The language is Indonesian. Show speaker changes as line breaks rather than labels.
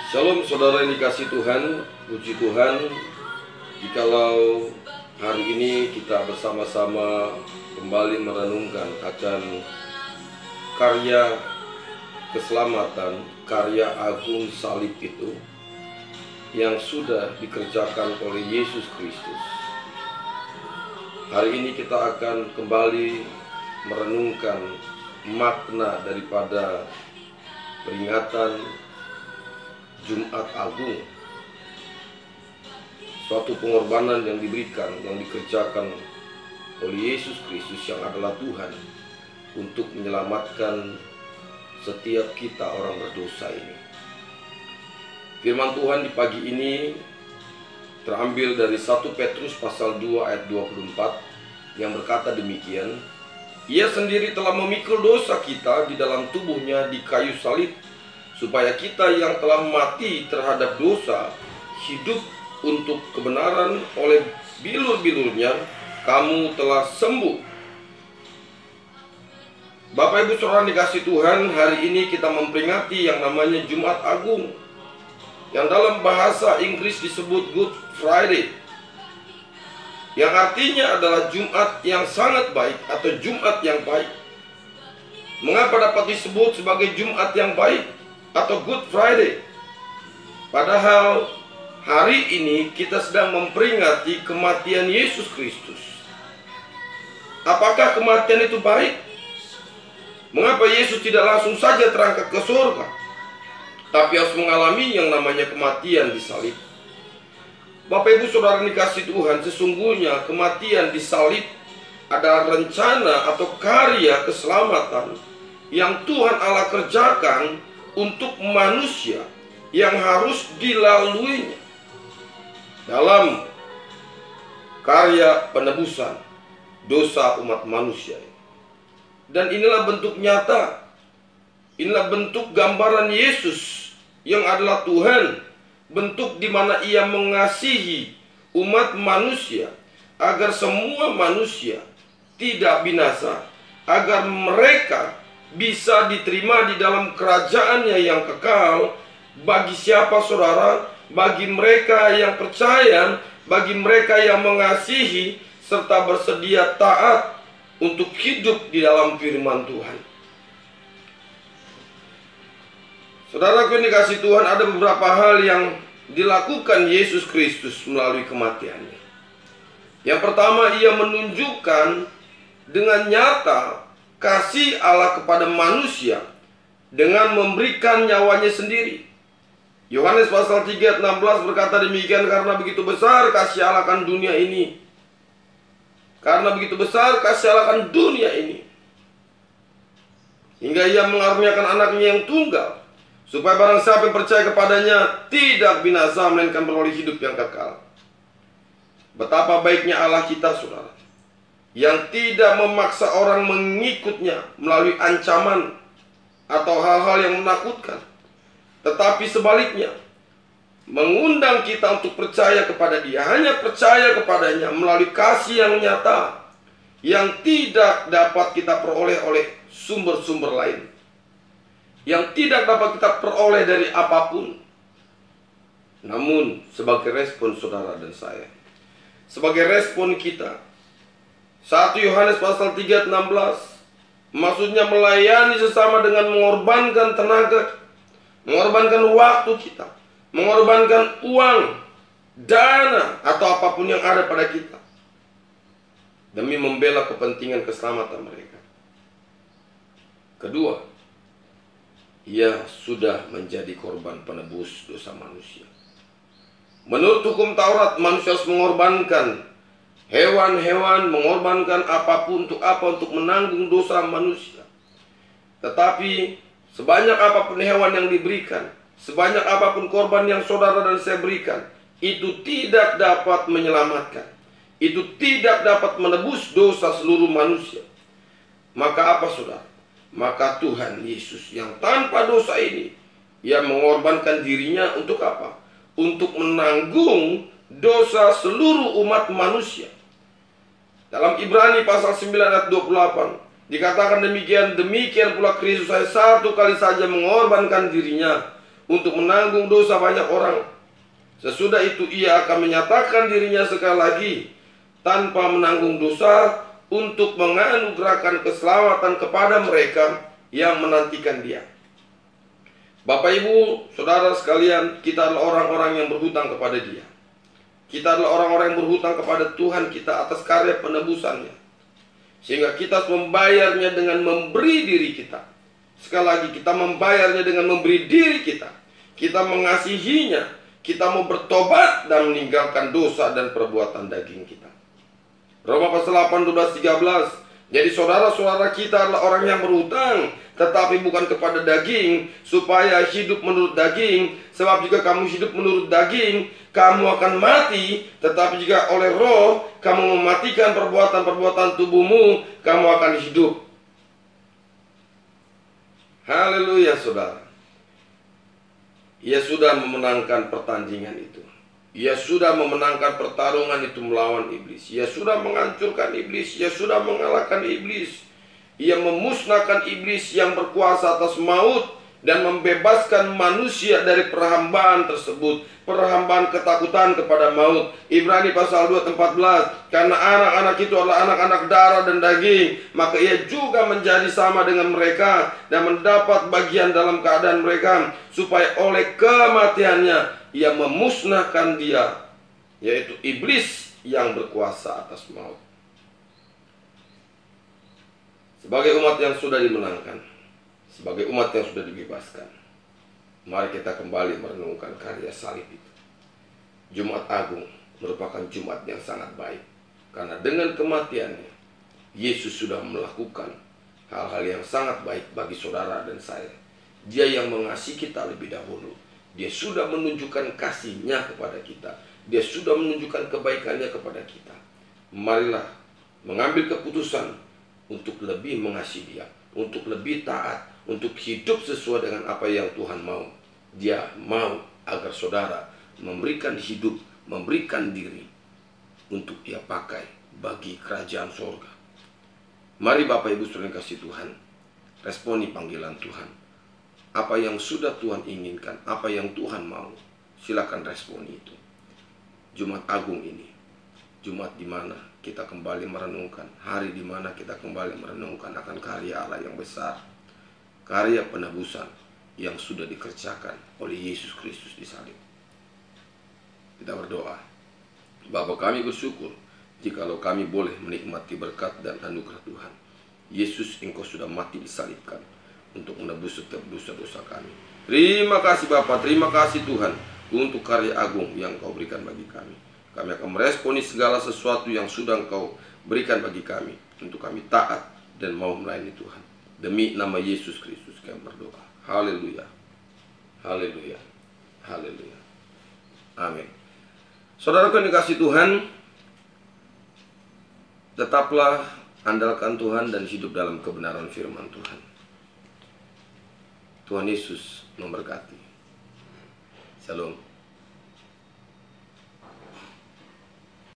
Shalom saudara yang dikasih Tuhan, puji Tuhan. Jikalau hari ini kita bersama-sama kembali merenungkan akan karya keselamatan, karya agung salib itu yang sudah dikerjakan oleh Yesus Kristus. Hari ini kita akan kembali merenungkan makna daripada peringatan Jumat Agung, suatu pengorbanan yang diberikan, yang dikerjakan oleh Yesus Kristus yang adalah Tuhan untuk menyelamatkan setiap kita orang berdosa ini. Firman Tuhan di pagi ini terambil dari 1 Petrus pasal 2 ayat 24 yang berkata demikian, Ia sendiri telah memikul dosa kita di dalam tubuhnya di kayu salib, supaya kita yang telah mati terhadap dosa hidup untuk kebenaran. Oleh bilur-bilurnya kamu telah sembuh. Bapak Ibu saudara dikasih Tuhan, hari ini kita memperingati yang namanya Jumat Agung, yang dalam bahasa Inggris disebut Good Friday, yang artinya adalah Jumat yang sangat baik atau Jumat yang baik. Mengapa dapat disebut sebagai Jumat yang baik atau Good Friday? Padahal hari ini kita sedang memperingati kematian Yesus Kristus. Apakah kematian itu baik? Mengapa Yesus tidak langsung saja terangkat ke surga, tapi harus mengalami yang namanya kematian di salib? Bapak Ibu saudara dikasih Tuhan, sesungguhnya kematian di salib adalah rencana atau karya keselamatan yang Tuhan Allah kerjakan untuk manusia yang harus dilaluinya dalam karya penebusan dosa umat manusia. Dan inilah bentuk nyata, inilah bentuk gambaran Yesus yang adalah Tuhan, bentuk di mana Ia mengasihi umat manusia agar semua manusia tidak binasa, agar mereka bisa diterima di dalam kerajaannya yang kekal. Bagi siapa saudara? Bagi mereka yang percaya, bagi mereka yang mengasihi serta bersedia taat untuk hidup di dalam firman Tuhan. Saudaraku yang dikasih Tuhan, ada beberapa hal yang dilakukan Yesus Kristus melalui kematiannya. Yang pertama, Ia menunjukkan dengan nyata kasih Allah kepada manusia dengan memberikan nyawanya sendiri. Yohanes pasal 3 ayat 16 berkata demikian, karena begitu besar kasih Allah akan dunia ini. Karena begitu besar kasih Allah akan dunia ini, hingga Ia mengaruniakan anaknya yang tunggal, supaya barang siapa yang percaya kepadanya tidak binasa, melainkan beroleh hidup yang kekal. Betapa baiknya Allah kita saudara, yang tidak memaksa orang mengikutnya melalui ancaman atau hal-hal yang menakutkan, tetapi sebaliknya mengundang kita untuk percaya kepada Dia, hanya percaya kepadanya melalui kasih yang nyata yang tidak dapat kita peroleh oleh sumber-sumber lain, yang tidak dapat kita peroleh dari apapun. Namun sebagai respon saudara dan saya, sebagai respon kita, 1 Yohanes pasal 3 ayat 16, maksudnya melayani sesama dengan mengorbankan tenaga, mengorbankan waktu kita, mengorbankan uang, dana, atau apapun yang ada pada kita demi membela kepentingan keselamatan mereka. Kedua, Ia sudah menjadi korban penebus dosa manusia. Menurut hukum Taurat, manusia harus mengorbankan hewan-hewan, mengorbankan apapun untuk apa? Untuk menanggung dosa manusia. Tetapi sebanyak apapun hewan yang diberikan, sebanyak apapun korban yang saudara dan saya berikan, itu tidak dapat menyelamatkan, itu tidak dapat menebus dosa seluruh manusia. Maka apa saudara? Maka Tuhan Yesus yang tanpa dosa ini, Ia mengorbankan dirinya untuk apa? Untuk menanggung dosa seluruh umat manusia. Dalam Ibrani pasal 9 ayat 28 dikatakan demikian, demikian pula Kristus saya satu kali saja mengorbankan dirinya untuk menanggung dosa banyak orang. Sesudah itu ia akan menyatakan dirinya sekali lagi tanpa menanggung dosa untuk menganugerahkan keselamatan kepada mereka yang menantikan dia. Bapak, Ibu, Saudara sekalian, kita adalah orang-orang yang berhutang kepada dia. Kita adalah orang-orang yang berhutang kepada Tuhan kita atas karya penebusannya, sehingga kita harus membayarnya dengan memberi diri kita. Sekali lagi, kita membayarnya dengan memberi diri kita. Kita mengasihinya. Kita mau bertobat dan meninggalkan dosa dan perbuatan daging kita. Roma pasal 8, 12, 13. Jadi saudara-saudara kita adalah orang yang berhutang, tetapi bukan kepada daging, supaya hidup menurut daging. Sebab jika kamu hidup menurut daging, kamu akan mati. Tetapi jika oleh roh kamu mematikan perbuatan-perbuatan tubuhmu, kamu akan hidup. Haleluya, saudara. Ia sudah memenangkan pertandingan itu. Ia sudah memenangkan pertarungan itu melawan iblis. Ia sudah menghancurkan iblis. Ia sudah mengalahkan iblis. Ia memusnahkan iblis yang berkuasa atas maut dan membebaskan manusia dari perhambaan tersebut, perhambaan ketakutan kepada maut. Ibrani pasal 2, 14. Karena anak-anak itu adalah anak-anak darah dan daging, maka ia juga menjadi sama dengan mereka dan mendapat bagian dalam keadaan mereka, supaya oleh kematiannya ia memusnahkan dia, yaitu iblis yang berkuasa atas maut. Sebagai umat yang sudah dimenangkan, sebagai umat yang sudah dibebaskan, mari kita kembali merenungkan karya salib itu. Jumat Agung merupakan Jumat yang sangat baik, karena dengan kematiannya Yesus sudah melakukan hal-hal yang sangat baik bagi saudara dan saya. Dia yang mengasihi kita lebih dahulu. Dia sudah menunjukkan kasih-Nya kepada kita. Dia sudah menunjukkan kebaikannya kepada kita. Marilah mengambil keputusan untuk lebih mengasihi Dia, untuk lebih taat, untuk hidup sesuai dengan apa yang Tuhan mau. Dia mau agar saudara memberikan hidup, memberikan diri untuk Dia pakai bagi kerajaan sorga. Mari Bapak Ibu saudara kasih Tuhan, responi panggilan Tuhan. Apa yang sudah Tuhan inginkan, apa yang Tuhan mau, silakan responi itu. Jumat Agung ini, Jumat di mana kita kembali merenungkan, hari di mana kita kembali merenungkan akan karya Allah yang besar, karya penebusan yang sudah dikerjakan oleh Yesus Kristus di salib. Kita berdoa. Bapa, kami bersyukur jikalau kami boleh menikmati berkat dan anugerah Tuhan. Yesus, Engkau sudah mati disalibkan untuk menebus setiap dosa-dosa kami. Terima kasih Bapa, terima kasih Tuhan untuk karya agung yang Engkau berikan bagi kami. Kami akan meresponi segala sesuatu yang sudah Engkau berikan bagi kami, untuk kami taat dan mau melayani Tuhan. Demi nama Yesus Kristus kami berdoa. Haleluya. Haleluya. Haleluya. Amin. Saudara yang dikasihi Tuhan, tetaplah andalkan Tuhan dan hidup dalam kebenaran firman Tuhan. Tuhan Yesus memberkati. Shalom.